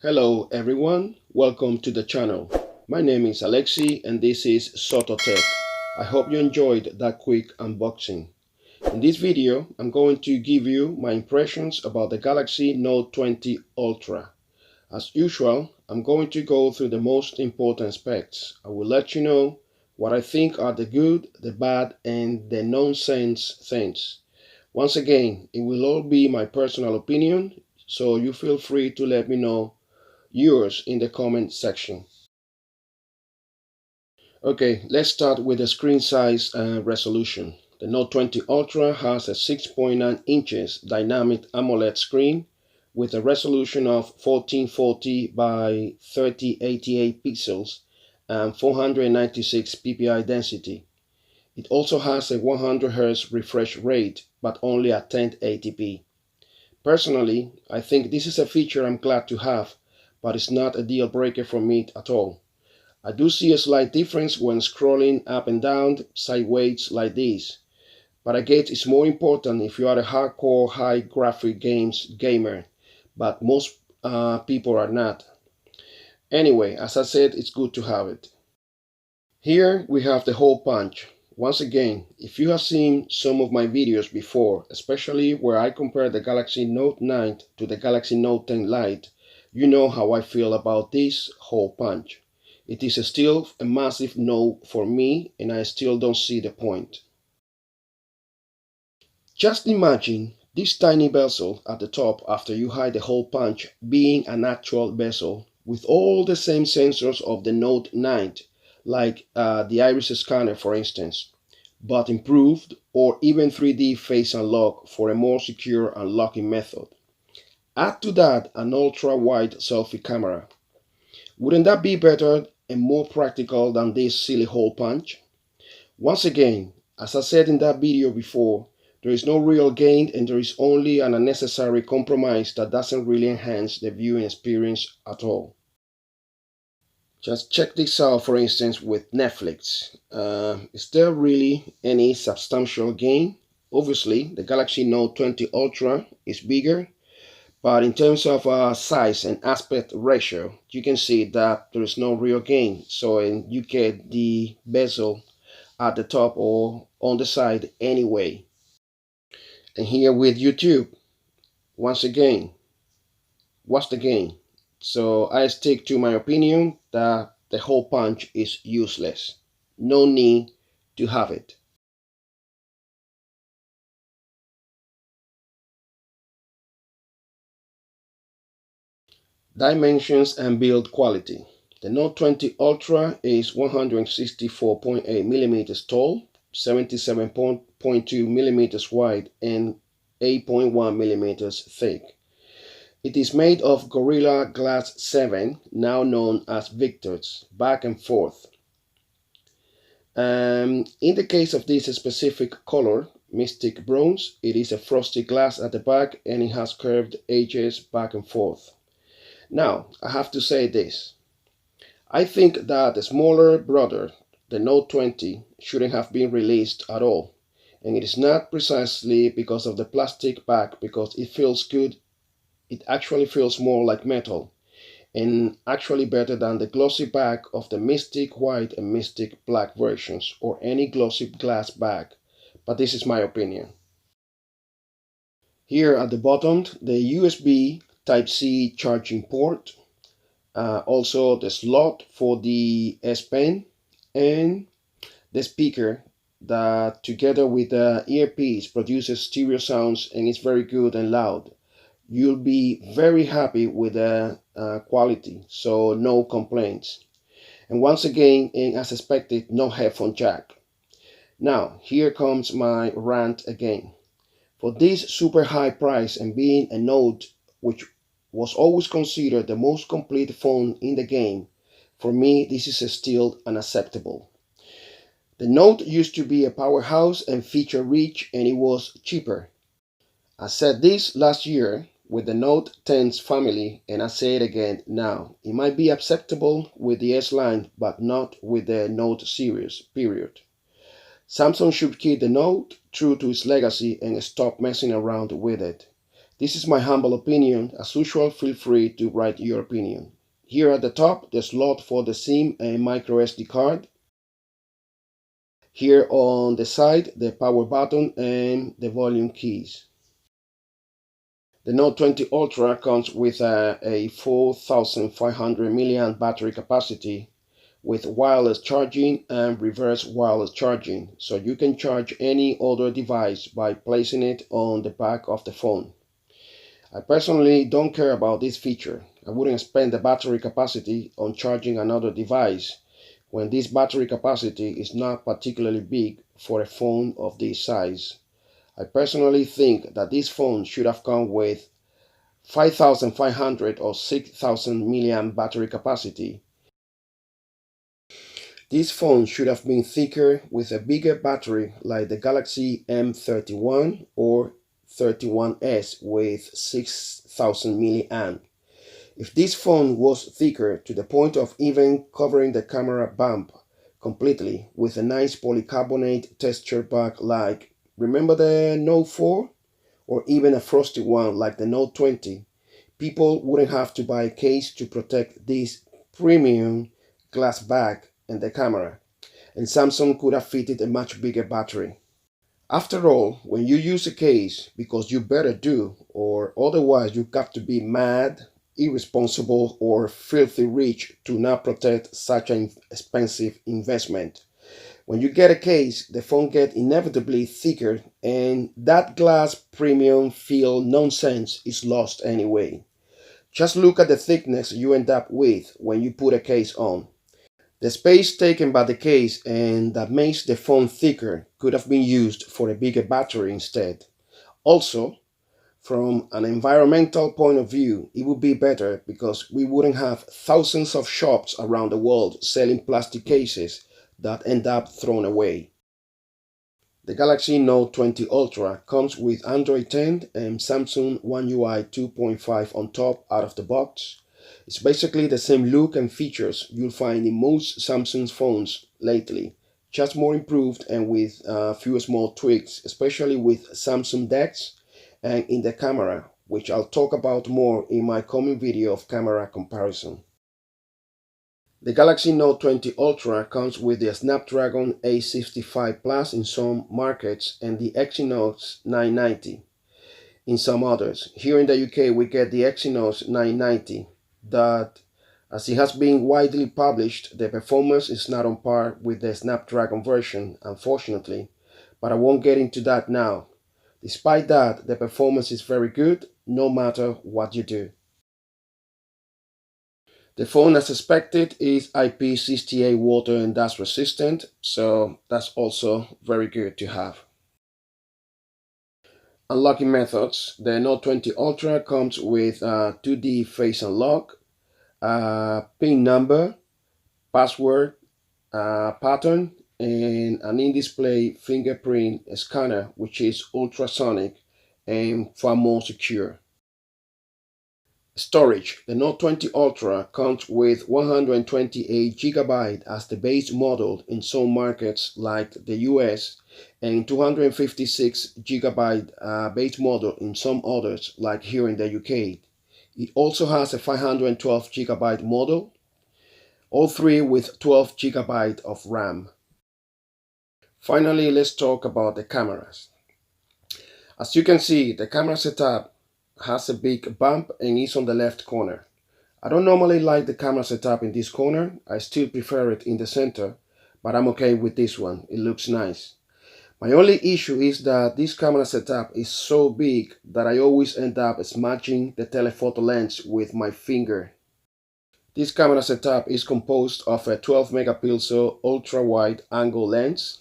Hello everyone, welcome to the channel. My name is Alexi and this is Soto-Tek. I hope you enjoyed that quick unboxing. In this video, I'm going to give you my impressions about the Galaxy Note 20 Ultra. As usual, I'm going to go through the most important aspects. I will let you know what I think are the good, the bad, and the nonsense things. Once again, it will all be my personal opinion, so you feel free to let me know yours in the comment section. Okay, let's start with the screen size and resolution. The Note 20 Ultra has a 6.9 inches dynamic AMOLED screen with a resolution of 1440 by 3088 pixels and 496 ppi density. It also has a 100 Hz refresh rate, but only at 1080p. Personally, I think this is a feature I'm glad to have, but it's not a deal breaker for me at all. I do see a slight difference when scrolling up and down sideways like this, but I guess it's more important if you are a hardcore high graphic games gamer, but most people are not. Anyway, as I said, it's good to have it. Here we have the hole punch. Once again, if you have seen some of my videos before, especially where I compare the Galaxy Note 9 to the Galaxy Note 10 Lite, you know how I feel about this hole punch. It is still a massive no for me, and I still don't see the point. Just imagine this tiny bezel at the top after you hide the hole punch being an actual bezel with all the same sensors of the Note 9, like the iris scanner for instance, but improved, or even 3D face unlock for a more secure unlocking method. Add to that an ultra-wide selfie camera. Wouldn't that be better and more practical than this silly hole punch? Once again, as I said in that video before, there is no real gain and there is only an unnecessary compromise that doesn't really enhance the viewing experience at all. Just check this out, for instance, with Netflix. Is there really any substantial gain? Obviously, the Galaxy Note 20 Ultra is bigger, but in terms of size and aspect ratio, you can see that there is no real gain. So you get the bezel at the top or on the side anyway. And here with YouTube, once again, what's the gain? So I stick to my opinion that the hole punch is useless. No need to have it. Dimensions and build quality. The Note 20 Ultra is 164.8 millimeters tall, 77.2 millimeters wide, and 8.1 millimeters thick. It is made of Gorilla Glass 7, now known as Victor's, back and forth. In the case of this specific color, Mystic Bronze, it is a frosted glass at the back and it has curved edges back and forth. Now, I have to say this. I think that the smaller brother, the Note 20, shouldn't have been released at all. And it is not precisely because of the plastic back, because it feels good. It actually feels more like metal, and actually better than the glossy back of the Mystic White and Mystic Black versions, or any glossy glass back, but this is my opinion. Here at the bottom, the USB Type-C charging port, also the slot for the S Pen, and the speaker that together with the earpiece produces stereo sounds and is very good and loud. You'll be very happy with the quality, so no complaints. And once again, and as expected, no headphone jack. Now, here comes my rant again. For this super high price and being a Note, which was always considered the most complete phone in the game, for me this is still unacceptable. The Note used to be a powerhouse and feature rich, and it was cheaper. I said this last year with the Note 10's family, and I say it again now. It might be acceptable with the S line, but not with the Note series, period. Samsung should keep the Note true to its legacy and stop messing around with it. This is my humble opinion. As usual, feel free to write your opinion. Here at the top, the slot for the SIM and micro SD card. Here on the side, the power button and the volume keys. The Note 20 Ultra comes with a 4500 mAh battery capacity with wireless charging and reverse wireless charging, so you can charge any other device by placing it on the back of the phone. I personally don't care about this feature. I wouldn't spend the battery capacity on charging another device when this battery capacity is not particularly big for a phone of this size. I personally think that this phone should have come with 5500 or 6000 mAh battery capacity. This phone should have been thicker with a bigger battery like the Galaxy M31 or 31s with 6000 mAh. If this phone was thicker to the point of even covering the camera bump completely with a nice polycarbonate texture back like, remember the Note 4? Or even a frosty one like the Note 20, people wouldn't have to buy a case to protect this premium glass back and the camera, and Samsung could have fitted a much bigger battery. After all, when you use a case, because you better do, or otherwise you got to be mad, irresponsible, or filthy rich to not protect such an expensive investment. When you get a case, the phone gets inevitably thicker, and that glass premium feel nonsense is lost anyway. Just look at the thickness you end up with when you put a case on. The space taken by the case and that makes the phone thicker could have been used for a bigger battery instead. Also, from an environmental point of view, it would be better because we wouldn't have thousands of shops around the world selling plastic cases that end up thrown away. The Galaxy Note 20 Ultra comes with Android 10 and Samsung OneUI 2.5 on top out of the box. It's basically the same look and features you'll find in most Samsung phones lately, just more improved and with a few small tweaks, especially with Samsung DeX and in the camera, which I'll talk about more in my coming video of camera comparison. The Galaxy Note 20 Ultra comes with the Snapdragon 865 Plus in some markets and the Exynos 990 in some others. Here in the UK we get the Exynos 990 that, as it has been widely published, the performance is not on par with the Snapdragon version, unfortunately, but I won't get into that now. Despite that, the performance is very good no matter what you do. The phone, as expected, is IP68 water and dust resistant, so that's also very good to have. Unlocking methods. The Note 20 Ultra comes with a 2D face unlock, a PIN number, password, pattern, and an in-display fingerprint scanner, which is ultrasonic and far more secure. Storage. The Note 20 Ultra comes with 128GB as the base model in some markets like the US and 256GB base model in some others like here in the UK. It also has a 512GB model, all three with 12GB of RAM. Finally, let's talk about the cameras. As you can see, the camera setup has a big bump and is on the left corner. I don't normally like the camera setup in this corner. I still prefer it in the center, but I'm okay with this one. It looks nice. My only issue is that this camera setup is so big that I always end up smudging the telephoto lens with my finger. This camera setup is composed of a 12 megapixel ultra wide angle lens.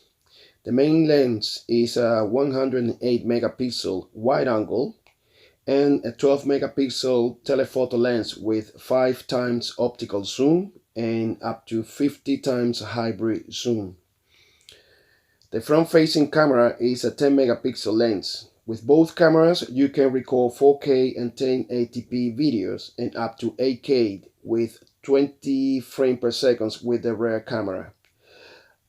The main lens is a 108 megapixel wide angle and a 12 megapixel telephoto lens with 5 times optical zoom and up to 50 times hybrid zoom. The front-facing camera is a 10 megapixel lens. With both cameras you can record 4K and 1080p videos and up to 8K with 20 frames per second with the rear camera.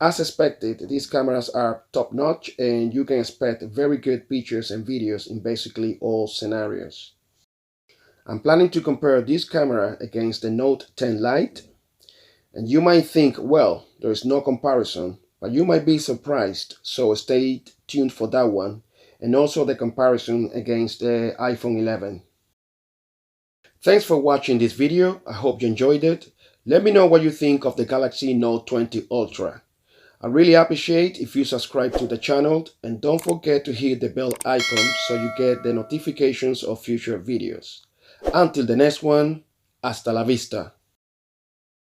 As expected, these cameras are top-notch and you can expect very good pictures and videos in basically all scenarios. I'm planning to compare this camera against the Note 10 Lite, and you might think, well, there is no comparison, but you might be surprised, so stay tuned for that one, and also the comparison against the iPhone 11. Thanks for watching this video. I hope you enjoyed it. Let me know what you think of the Galaxy Note 20 Ultra. I really appreciate if you subscribe to the channel, and don't forget to hit the bell icon so you get the notifications of future videos. Until the next one, hasta la vista.